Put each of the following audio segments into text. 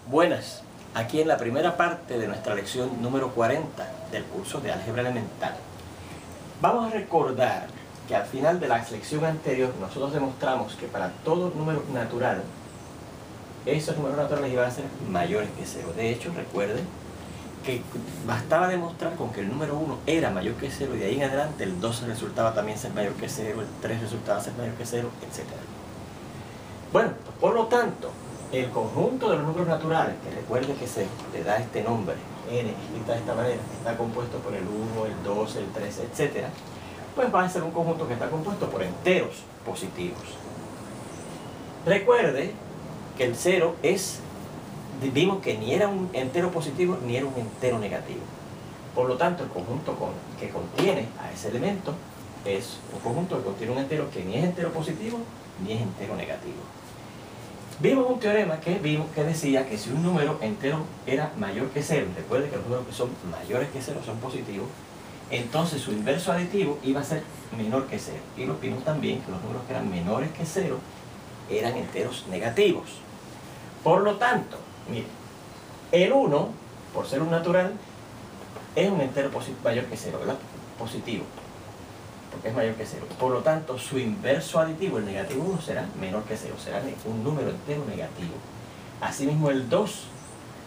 Buenas, aquí en la primera parte de nuestra lección número 40 del curso de álgebra elemental. Vamos a recordar que al final de la lección anterior nosotros demostramos que para todo número natural, esos números naturales iban a ser mayores que 0. De hecho, recuerden que bastaba demostrar con que el número 1 era mayor que 0 y de ahí en adelante el 2 resultaba también ser mayor que 0, el 3 resultaba ser mayor que 0, etc. Bueno, pues por lo tanto, el conjunto de los números naturales, que recuerde que se le da este nombre, n, escrita de esta manera, que está compuesto por el 1, el 2, el 3, etc., pues va a ser un conjunto que está compuesto por enteros positivos. Recuerde que el 0 vimos que ni era un entero positivo ni era un entero negativo. Por lo tanto, el conjunto que contiene a ese elemento es un conjunto que contiene un entero que ni es entero positivo ni es entero negativo. Vimos un teorema que decía que si un número entero era mayor que 0, recuerde que los números que son mayores que 0 son positivos, entonces su inverso aditivo iba a ser menor que 0. Y lo vimos también que los números que eran menores que 0 eran enteros negativos. Por lo tanto, mire, el 1, por ser un natural, es un entero mayor que 0, ¿verdad? Positivo, porque es mayor que 0. Por lo tanto, su inverso aditivo, el negativo 1, será menor que 0, será un número entero negativo. Asimismo, el 2,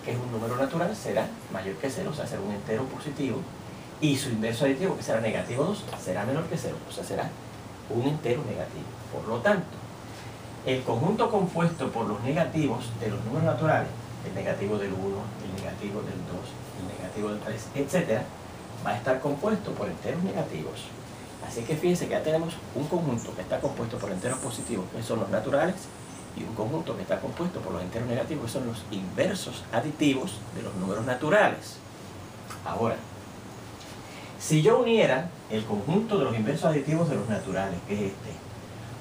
que es un número natural, será mayor que 0, o sea, será un entero positivo. Y su inverso aditivo, que será negativo 2, será menor que 0, o sea, será un entero negativo. Por lo tanto, el conjunto compuesto por los negativos de los números naturales, el negativo del 1, el negativo del 2, el negativo del 3, etc., va a estar compuesto por enteros negativos. Así que fíjense que ya tenemos un conjunto que está compuesto por enteros positivos, que son los naturales, y un conjunto que está compuesto por los enteros negativos, que son los inversos aditivos de los números naturales. Ahora, si yo uniera el conjunto de los inversos aditivos de los naturales, que es este,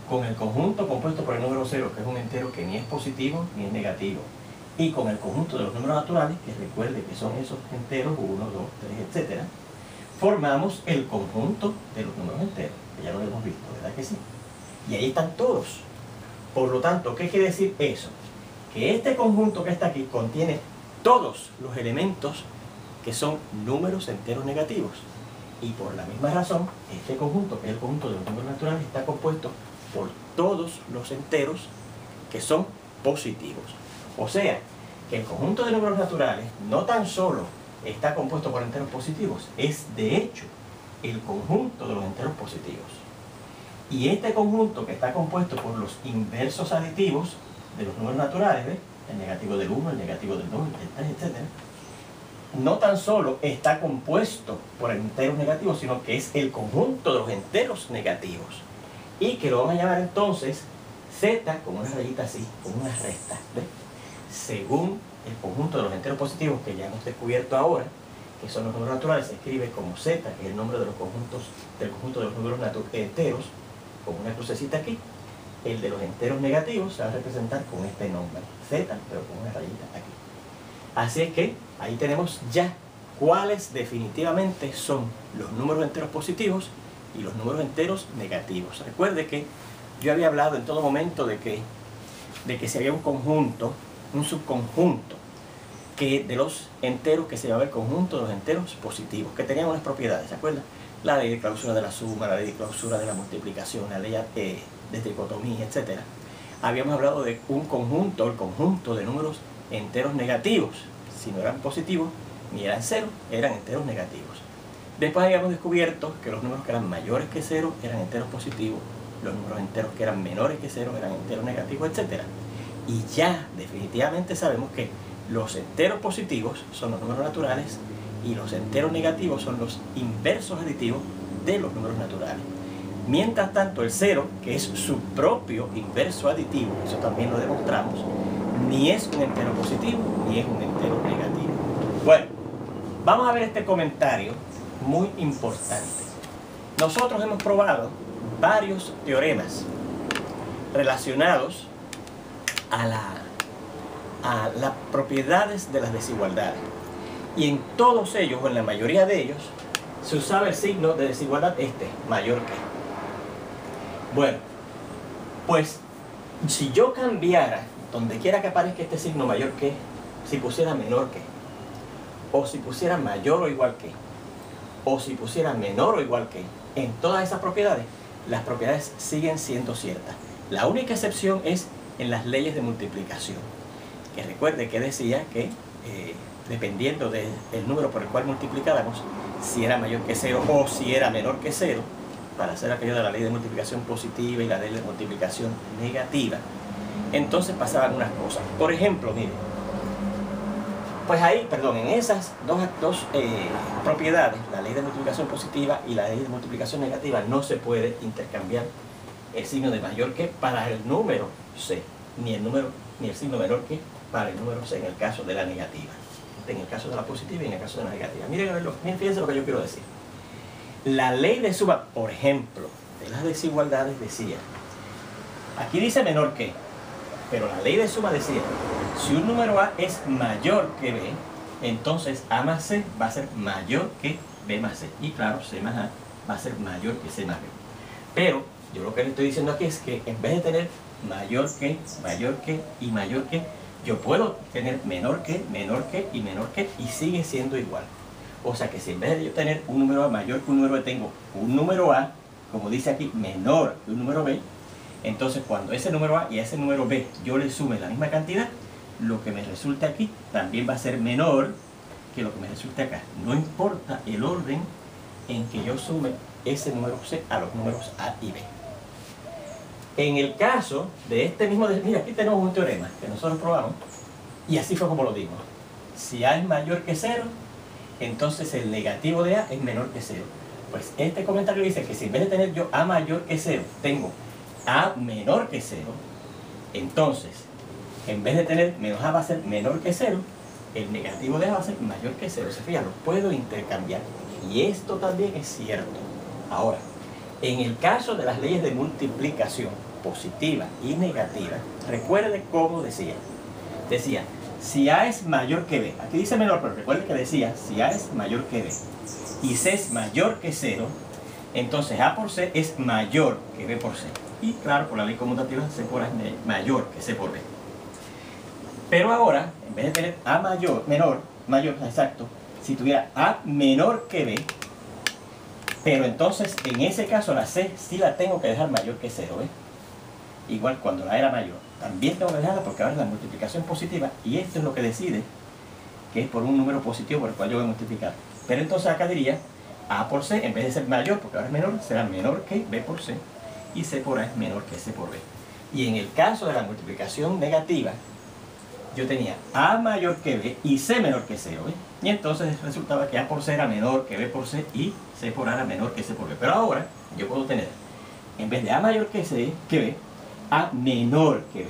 con el conjunto compuesto por el número 0, que es un entero que ni es positivo ni es negativo, y con el conjunto de los números naturales, que recuerde que son esos enteros 1, 2, 3, etc., formamos el conjunto de los números enteros, que ya lo hemos visto, ¿verdad que sí? Y ahí están todos. Por lo tanto, ¿qué quiere decir eso? Que este conjunto que está aquí contiene todos los elementos que son números enteros negativos. Y por la misma razón, este conjunto, que es el conjunto de los números naturales, está compuesto por todos los enteros que son positivos. O sea, que el conjunto de números naturales no tan solo está compuesto por enteros positivos, es de hecho el conjunto de los enteros positivos. Y este conjunto que está compuesto por los inversos aditivos de los números naturales, ¿ves? El negativo del 1, el negativo del 2, el 3, etc., no tan solo está compuesto por enteros negativos, sino que es el conjunto de los enteros negativos. Y que lo vamos a llamar entonces z con una rayita así, con una resta, ¿ves? Según el conjunto de los enteros positivos que ya hemos descubierto ahora, que son los números naturales, se escribe como z, que es el nombre de los conjuntos, del conjunto de los números enteros, con una crucecita aquí. El de los enteros negativos se va a representar con este nombre, z, pero con una rayita aquí. Así es que ahí tenemos ya cuáles definitivamente son los números enteros positivos y los números enteros negativos. Recuerde que yo había hablado en todo momento de que si había un conjunto, un subconjunto de los enteros, que se llamaba el conjunto de los enteros positivos, que tenían unas propiedades, ¿se acuerdan? La ley de clausura de la suma, la ley de clausura de la multiplicación, la ley de tricotomía, etc. Habíamos hablado de un conjunto, el conjunto de números enteros negativos. Si no eran positivos ni eran 0, eran enteros negativos. Después habíamos descubierto que los números que eran mayores que 0 eran enteros positivos, los números enteros que eran menores que 0 eran enteros negativos, etc. Y ya definitivamente sabemos que los enteros positivos son los números naturales y los enteros negativos son los inversos aditivos de los números naturales. Mientras tanto, el 0, que es su propio inverso aditivo, eso también lo demostramos, ni es un entero positivo ni es un entero negativo. Bueno, vamos a ver este comentario muy importante. Nosotros hemos probado varios teoremas relacionados a las propiedades de las desigualdades. Y en todos ellos, o en la mayoría de ellos, se usaba el signo de desigualdad mayor que. Bueno, pues si yo cambiara, donde quiera que aparezca este signo mayor que, si pusiera menor que, o si pusiera mayor o igual que, o si pusiera menor o igual que, en todas esas propiedades, las propiedades siguen siendo ciertas. La única excepción es en las leyes de multiplicación, que recuerde que decía que dependiendo del número por el cual multiplicáramos, si era mayor que 0 o si era menor que 0, para hacer aquello de la ley de multiplicación positiva y la ley de multiplicación negativa, entonces pasaban unas cosas. Por ejemplo, miren, pues ahí, perdón, en esas dos propiedades, la ley de multiplicación positiva y la ley de multiplicación negativa, no se puede intercambiar el signo de mayor que para el número C, ni el signo menor que para el número C en el caso de la negativa, en el caso de la positiva y en el caso de la negativa. Miren, fíjense lo que yo quiero decir. La ley de suma, por ejemplo, de las desigualdades decía, aquí dice menor que, pero la ley de suma decía, si un número A es mayor que B, entonces A más C va a ser mayor que B más C. Y claro, C más A va a ser mayor que C más B. Pero yo lo que le estoy diciendo aquí es que en vez de tener mayor que y mayor que, yo puedo tener menor que y menor que, y sigue siendo igual. O sea que si en vez de yo tener un número A mayor que un número B, tengo un número A, como dice aquí, menor que un número B, entonces cuando ese número A y a ese número B yo le sume la misma cantidad, lo que me resulte aquí también va a ser menor que lo que me resulte acá. No importa el orden en que yo sume ese número C a los números A y B. En el caso de este mismo, mira, aquí tenemos un teorema que nosotros probamos y así fue como lo dimos. Si A es mayor que 0, entonces el negativo de A es menor que 0. Pues este comentario dice que si en vez de tener yo A mayor que 0, tengo A menor que 0, entonces en vez de tener menos A va a ser menor que 0, el negativo de A va a ser mayor que 0. Se fijan, lo puedo intercambiar. Y esto también es cierto. Ahora, en el caso de las leyes de multiplicación positiva y negativa, recuerde cómo decía. Decía, si A es mayor que B, aquí dice menor, pero recuerde que decía, si A es mayor que B y C es mayor que 0, entonces A por C es mayor que B por C. Y claro, por la ley conmutativa, C por A es mayor que C por B. Pero ahora, en vez de tener A mayor, exacto, si tuviera A menor que B, pero entonces en ese caso la C sí la tengo que dejar mayor que 0, ¿ves? Igual cuando la era mayor, también tengo que dejarla porque ahora es la multiplicación positiva y esto es lo que decide que es por un número positivo por el cual yo voy a multiplicar. Pero entonces acá diría A por C, en vez de ser mayor, porque ahora es menor, será menor que B por C y C por A es menor que C por B. Y en el caso de la multiplicación negativa, yo tenía A mayor que B y C menor que 0, ¿ves? Y entonces resultaba que A por C era menor que B por C y C por A era menor que C por B. Pero ahora yo puedo tener, en vez de A mayor que B, A menor que B.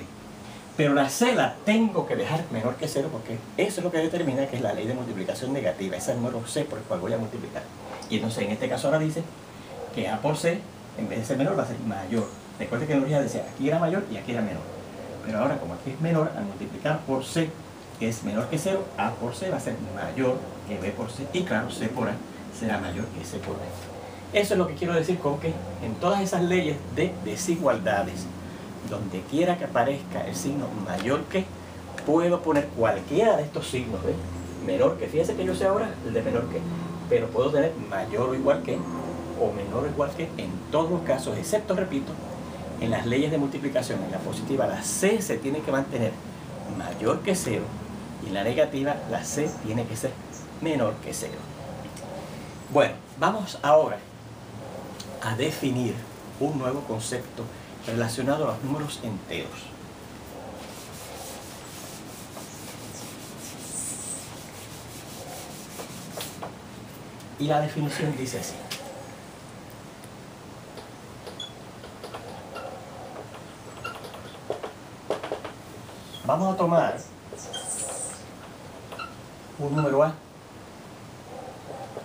Pero la C la tengo que dejar menor que 0 porque eso es lo que determina que es la ley de multiplicación negativa. Ese es el número C por el cual voy a multiplicar. Y entonces en este caso ahora dice que A por C, en vez de ser menor, va a ser mayor. Recuerde que en origen decía aquí era mayor y aquí era menor. Pero ahora como aquí es menor, al multiplicar por C, que es menor que 0, A por C va a ser mayor que B por C. Y claro, C por A será mayor que C por B. Eso es lo que quiero decir con que en todas esas leyes de desigualdades, donde quiera que aparezca el signo mayor que, puedo poner cualquiera de estos signos, ¿ves? Menor que, fíjense que yo sé ahora el de menor que, pero puedo tener mayor o igual que, o menor o igual que, en todos los casos, excepto, repito, en las leyes de multiplicación, en la positiva, la C se tiene que mantener mayor que 0, y en la negativa, la C tiene que ser menor que 0. Bueno, vamos ahora a definir un nuevo concepto relacionado a los números enteros. Y la definición dice así. Vamos a tomar un número A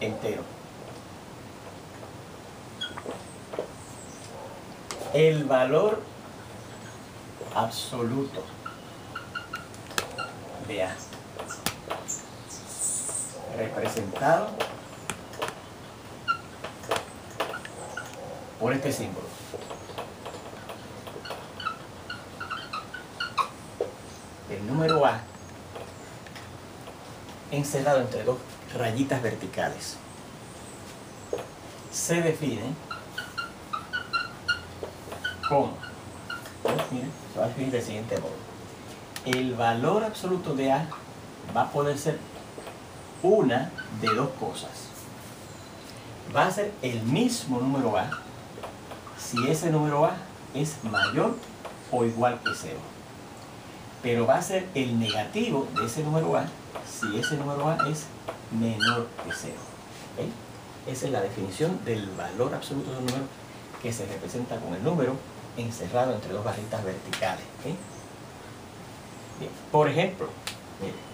entero. El valor absoluto de A, representado por este símbolo. El número A encerrado entre dos rayitas verticales. Se define como, miren, se va a definir del siguiente modo. El valor absoluto de A va a poder ser una de dos cosas. Va a ser el mismo número A si ese número A es mayor o igual que 0. Pero va a ser el negativo de ese número A si ese número A es menor que 0. ¿Okay? Esa es la definición del valor absoluto de un número que se representa con el número encerrado entre dos barritas verticales. ¿Okay? Bien. Por ejemplo, miren,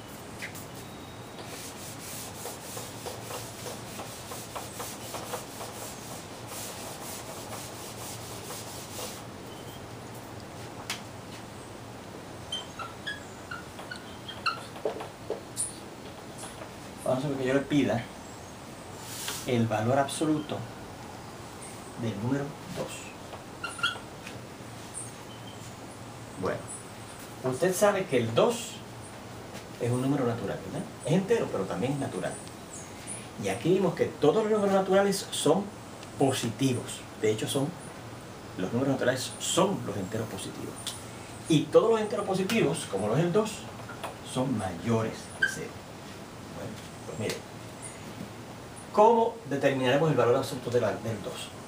vamos a ver que yo le pida el valor absoluto del número 2. Bueno, usted sabe que el 2 es un número natural, ¿verdad? Es entero, pero también es natural. Y aquí vimos que todos los números naturales son positivos. De hecho, los números naturales son los enteros positivos. Y todos los enteros positivos, como lo es el 2, son mayores que 0. Bueno, pues mire, ¿cómo determinaremos el valor absoluto del 2?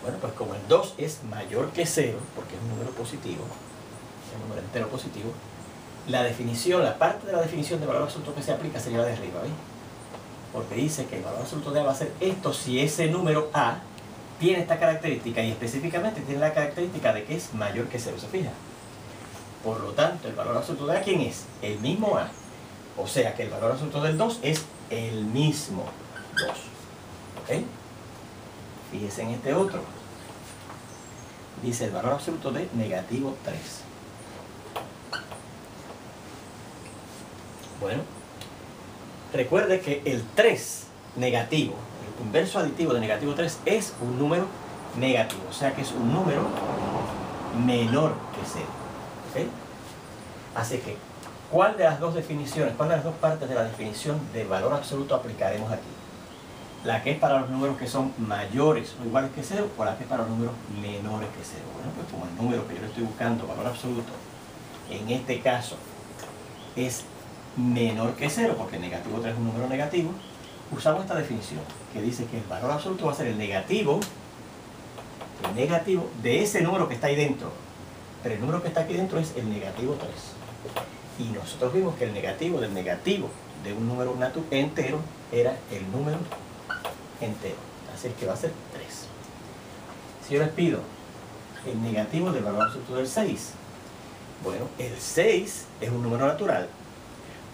Bueno, pues como el 2 es mayor que 0, porque es un número positivo, es un número entero positivo, la definición, la parte de la definición de valor absoluto que se aplica sería la de arriba, ¿ves? Porque dice que el valor absoluto de A va a ser esto si ese número A tiene esta característica, y específicamente tiene la característica de que es mayor que 0, ¿se fija? Por lo tanto, el valor absoluto de A, ¿quién es? El mismo A. O sea que el valor absoluto del 2 es el mismo 2. ¿Ok? Fíjese en este otro. Dice el valor absoluto de negativo 3. Bueno, recuerde que el 3 negativo, el inverso aditivo de negativo 3 es un número negativo. O sea que es un número menor que 0. ¿Ok? Así que, ¿cuál de las dos definiciones, cuál de las dos partes de la definición de valor absoluto aplicaremos aquí? ¿La que es para los números que son mayores o iguales que 0 o la que es para los números menores que 0? Bueno, pues como el número que yo le estoy buscando, valor absoluto, en este caso es menor que 0, porque negativo 3 es un número negativo, usamos esta definición que dice que el valor absoluto va a ser el negativo de ese número que está ahí dentro. Pero el número que está aquí dentro es el negativo 3. Y nosotros vimos que el negativo del negativo de un número entero era el número entero. Así es que va a ser 3. Si yo les pido el negativo del valor absoluto del 6, bueno, el 6 es un número natural.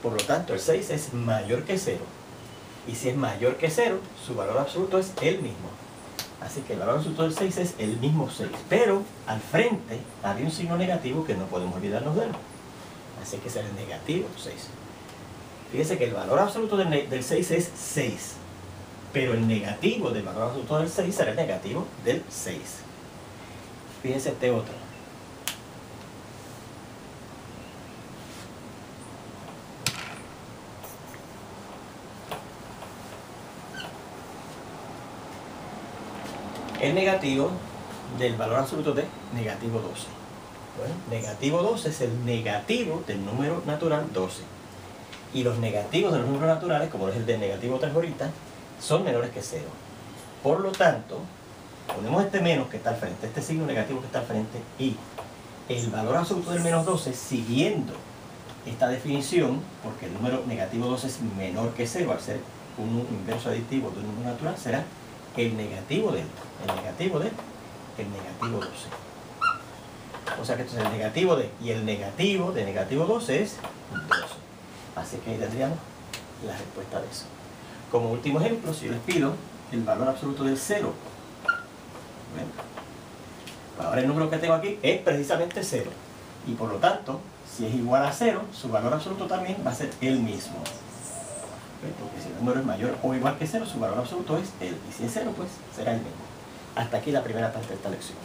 Por lo tanto, el 6 es mayor que 0. Y si es mayor que 0, su valor absoluto es el mismo. Así que el valor absoluto del 6 es el mismo 6. Pero al frente había un signo negativo que no podemos olvidarnos de él. Así que será el negativo 6. Fíjese que el valor absoluto del 6 es 6. Pero el negativo del valor absoluto del 6 será el negativo del 6. Fíjese este otro. El negativo del valor absoluto de negativo 12. Bueno, negativo 12 es el negativo del número natural 12. Y los negativos de los números naturales, como es el del negativo 3 ahorita, son menores que 0. Por lo tanto, ponemos este menos que está al frente, este signo negativo que está al frente, y el valor absoluto del menos 12, siguiendo esta definición, porque el número negativo 12 es menor que 0, al ser un inverso aditivo de un número natural, será el negativo del negativo 12. O sea que entonces el negativo de y el negativo de negativo 12 es 12. Así que ahí tendríamos la respuesta de eso. Como último ejemplo, si yo les pido el valor absoluto del 0, bueno, ahora el número que tengo aquí es precisamente 0. Y por lo tanto, si es igual a 0, su valor absoluto también va a ser el mismo. Porque si el número es mayor o igual que 0, su valor absoluto es el. Y si es 0, pues será el mismo. Hasta aquí la primera parte de esta lección.